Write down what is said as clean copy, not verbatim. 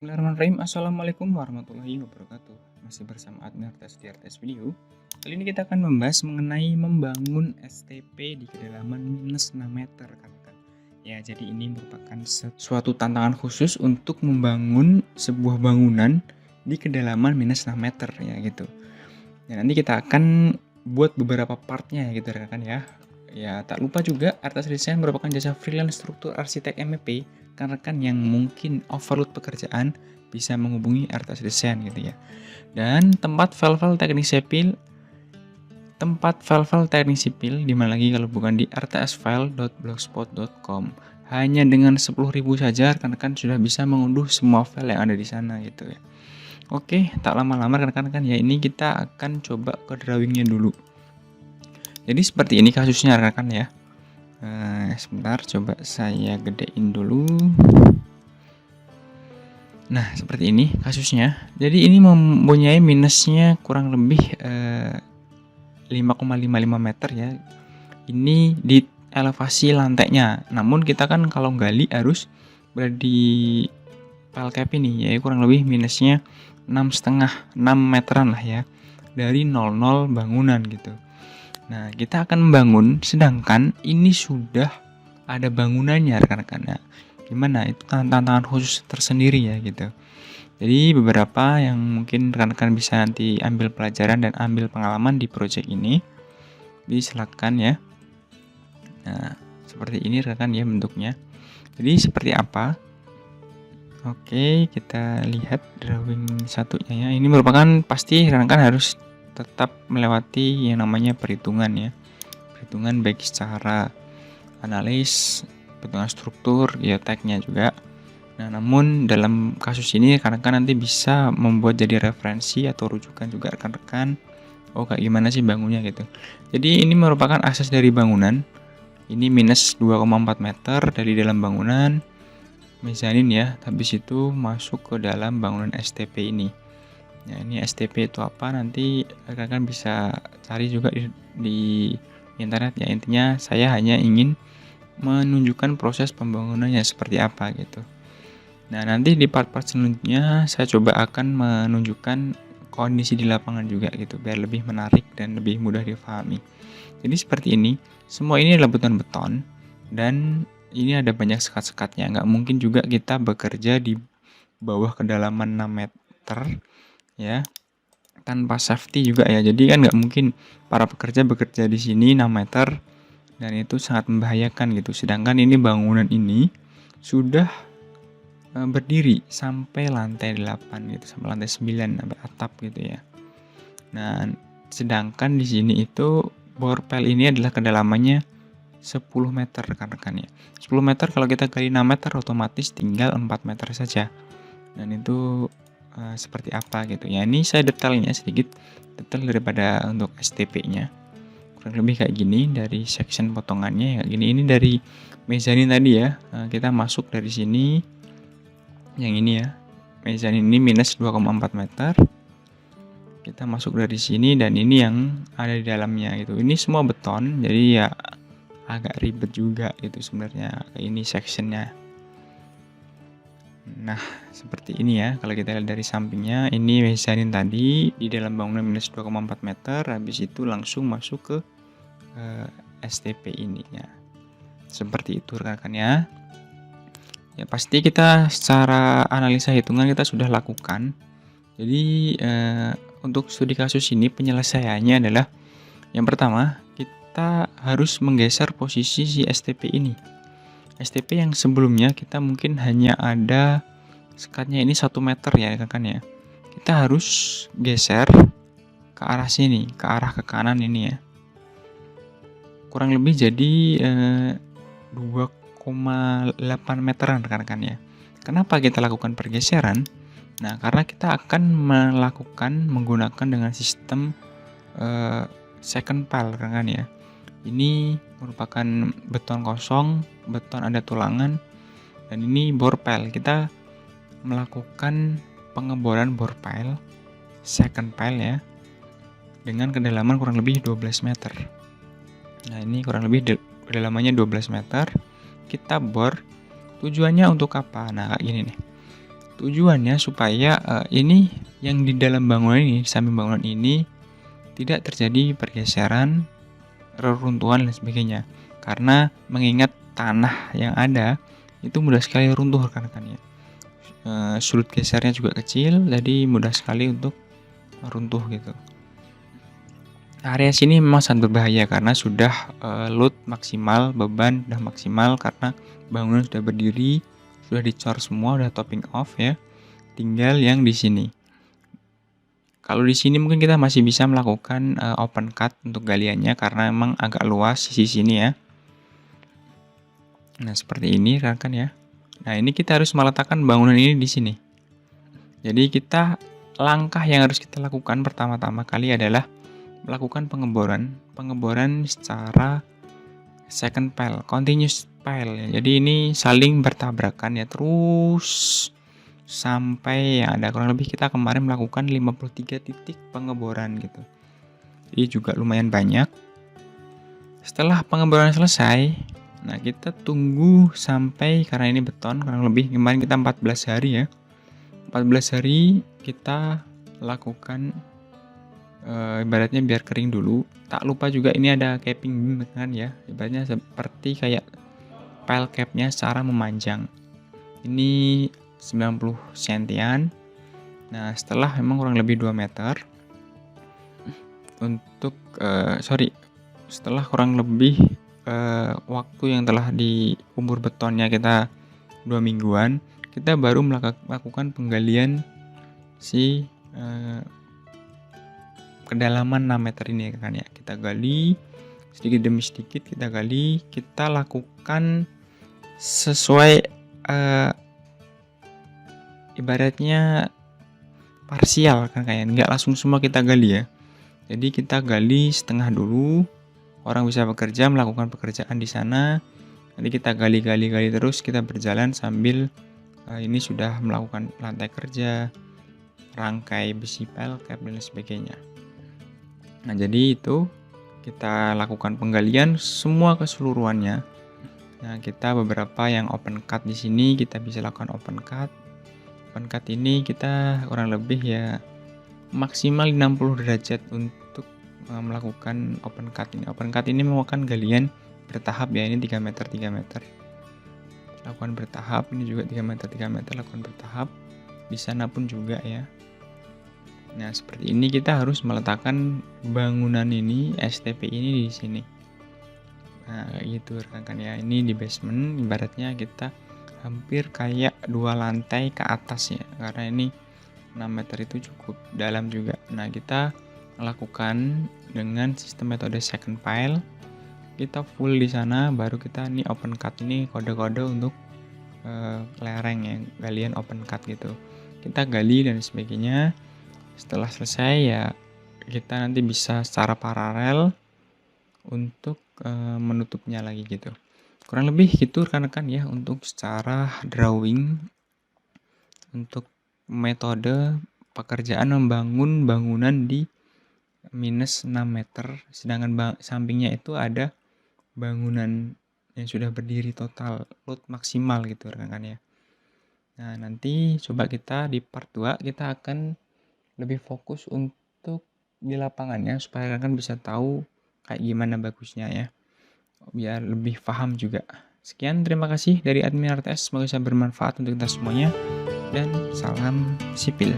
Bismillahirrahmanirrahim. Assalamualaikum warahmatullahi wabarakatuh. Masih bersama admin RTS di RTS Video. Kali ini kita akan membahas mengenai membangun STP di kedalaman minus 6 meter kan. Ya, jadi ini merupakan suatu tantangan khusus untuk membangun sebuah bangunan di kedalaman minus 6 meter ya gitu. Ya, nanti kita akan buat beberapa partnya ya gitu rekan ya. Ya, tak lupa juga RTS Design merupakan jasa freelance struktur arsitek MEP. Rekan-rekan yang mungkin overload pekerjaan bisa menghubungi RTS Design gitu ya. Dan tempat file-file teknik sipil di mana lagi kalau bukan di rtsfile.blogspot.com. Hanya dengan 10.000 saja rekan-rekan sudah bisa mengunduh semua file yang ada di sana gitu ya. Oke, tak lama-lama rekan-rekan ya, ini kita akan coba ke drawingnya dulu. Jadi seperti ini kasusnya rekan-rekan ya. Sebentar, coba saya gedein dulu. Nah, seperti ini kasusnya. Jadi ini mempunyai minusnya kurang lebih 5,55 meter ya. Ini di elevasi lantainya. Namun kita kan kalau gali harus berada di file cap ini, ya kurang lebih minusnya 6,5 meteran lah ya. Dari 00 bangunan gitu. Nah, kita akan membangun, sedangkan ini sudah ada bangunannya rekan-rekan. Nah, gimana? Itu tantangan khusus tersendiri ya gitu. Jadi beberapa yang mungkin rekan-rekan bisa nanti ambil pelajaran dan ambil pengalaman di project ini. Silakan ya. Nah, seperti ini rekan ya bentuknya. Jadi seperti apa? Oke, kita lihat drawing satunya ya. Ini merupakan pasti rekan-rekan harus tetap melewati yang namanya perhitungan ya. Perhitungan baik secara analis, perhitungan struktur, geoteknya juga. Nah, namun dalam kasus ini rekan-rekan nanti bisa membuat jadi referensi atau rujukan juga rekan-rekan. Oh, kayak gimana sih bangunnya gitu. Jadi ini merupakan akses dari bangunan. Ini minus 2,4 meter dari dalam bangunan. Mezanin ya, habis itu masuk ke dalam bangunan STP ini. Ya, ini STP itu apa? Nanti rekan-rekan bisa cari juga di internet ya. Intinya saya hanya ingin menunjukkan proses pembangunannya seperti apa gitu. Nah, nanti di part-part selanjutnya saya coba akan menunjukkan kondisi di lapangan juga gitu, biar lebih menarik dan lebih mudah difahami. Jadi seperti ini, semua ini adalah beton-beton dan ini ada banyak sekat-sekatnya. Nggak mungkin juga kita bekerja di bawah kedalaman 6 meter ya tanpa safety juga ya. Jadi kan nggak mungkin para pekerja bekerja di sini 6 meter dan itu sangat membahayakan gitu. Sedangkan ini bangunan ini sudah berdiri sampai lantai 8 gitu, sampai lantai 9 sampai atap gitu ya. Nah, sedangkan di sini itu borpel ini adalah kedalamannya 10 meter rekan-rekan ya. 10 meter kalau kita gali 6 meter otomatis tinggal 4 meter saja. Dan itu seperti apa gitu ya. Ini saya detailnya sedikit detail daripada untuk STP-nya. Kurang lebih kayak gini dari section potongannya ya gini. Ini dari mezanin tadi ya. Kita masuk dari sini. Yang ini ya. Mezanin ini minus 2,4 meter. Kita masuk dari sini dan ini yang ada di dalamnya gitu. Ini semua beton. Jadi ya agak ribet juga gitu sebenarnya. Ini sectionnya. Nah, seperti ini ya. Kalau kita lihat dari sampingnya, ini mezanin tadi di dalam bangunan minus 2,4 meter. Habis itu langsung masuk ke STP ini ya. Seperti itu rekan-rekan ya. Ya pasti kita secara analisa hitungan kita sudah lakukan. Jadi untuk studi kasus ini penyelesaiannya adalah yang pertama kita harus menggeser posisi si STP ini. STP yang sebelumnya kita mungkin hanya ada sekatnya ini 1 meter ya rekan ya. Kita harus geser ke arah sini, ke arah ke kanan ini ya. Kurang lebih jadi 2,8 meteran rekan-rekan ya. Kenapa kita lakukan pergeseran? Nah, karena kita akan menggunakan dengan sistem second pile rekan ya. Ini merupakan beton kosong, beton ada tulangan, dan ini bore pile. Kita melakukan pengeboran bore pile, second pile ya, dengan kedalaman kurang lebih 12 meter. Nah, ini kurang lebih kedalamannya 12 meter. Kita bor, tujuannya untuk apa? Nah, kayak gini nih. Tujuannya supaya ini yang di dalam bangunan ini, di samping bangunan ini tidak terjadi pergeseran, reruntuhan dan sebagainya. Karena mengingat tanah yang ada itu mudah sekali runtuh rekan-rekan ya. Sudut gesernya juga kecil, jadi mudah sekali untuk runtuh gitu. Area sini memang sangat berbahaya karena sudah load maksimal, beban sudah maksimal karena bangunan sudah berdiri, sudah dicor semua, udah topping off ya. Tinggal yang di sini. Kalau di sini mungkin kita masih bisa melakukan open cut untuk galiannya karena memang agak luas sisi sini ya. Nah, seperti ini rekan ya. Nah, ini kita harus meletakkan bangunan ini di sini. Jadi langkah yang harus kita lakukan pertama-tama kali adalah melakukan pengeboran secara second pile, continuous pile ya. Jadi ini saling bertabrakan ya, terus sampai ya ada kurang lebih kita kemarin melakukan 53 titik pengeboran gitu. Jadi juga lumayan banyak. Setelah pengeboran selesai, nah kita tunggu sampai, karena ini beton kurang lebih kemarin kita 14 hari ya. 14 hari kita lakukan ibaratnya biar kering dulu. Tak lupa juga ini ada capping beam kan ya, ibaratnya seperti kayak pile capnya secara memanjang. Ini 90 sentian. Nah, setelah memang kurang lebih 2 meter untuk setelah kurang lebih waktu yang telah di umur betonnya kita 2 mingguan, kita baru melakukan penggalian si kedalaman 6 meter ini kan ya. Kita gali sedikit demi sedikit, kita lakukan sesuai ibaratnya parsial kan, kayak nggak langsung semua kita gali ya. Jadi kita gali setengah dulu, orang bisa bekerja melakukan pekerjaan di sana. Nanti kita gali terus, kita berjalan sambil ini sudah melakukan lantai kerja, rangkai besi pile cap dan sebagainya. Nah, jadi itu kita lakukan penggalian semua keseluruhannya. Nah, kita beberapa yang open cut di sini kita bisa lakukan open cut. Open cut ini kita kurang lebih ya maksimal 60 derajat untuk melakukan open cut ini. Open cut ini memakan galian bertahap ya, ini 3 meter 3 meter. Lakukan bertahap, ini juga 3 meter 3 meter lakukan bertahap. Di sana pun juga ya. Nah, seperti ini kita harus meletakkan bangunan ini, STP ini di sini. Nah, kayak gitu rekan ya. Ini di basement, ibaratnya kita hampir kayak 2 lantai ke atas ya. Karena ini 6 meter itu cukup dalam juga. Nah, kita lakukan dengan sistem metode second pile. Kita full di sana, baru kita ini open cut ini kode-kode untuk lereng ya, galian open cut gitu. Kita gali dan sebagainya. Setelah selesai ya kita nanti bisa secara paralel untuk menutupnya lagi gitu. Kurang lebih gitu rekan-rekan ya untuk secara drawing untuk metode pekerjaan membangun bangunan di minus 6 meter, sedangkan sampingnya itu ada bangunan yang sudah berdiri total load maksimal gitu rekan-rekan ya. Nah, nanti coba kita di part 2 kita akan lebih fokus untuk di lapangannya supaya kalian bisa tahu kayak gimana bagusnya ya, biar lebih paham juga. Sekian, terima kasih dari admin RTS, semoga bisa bermanfaat untuk kita semuanya dan salam sipil.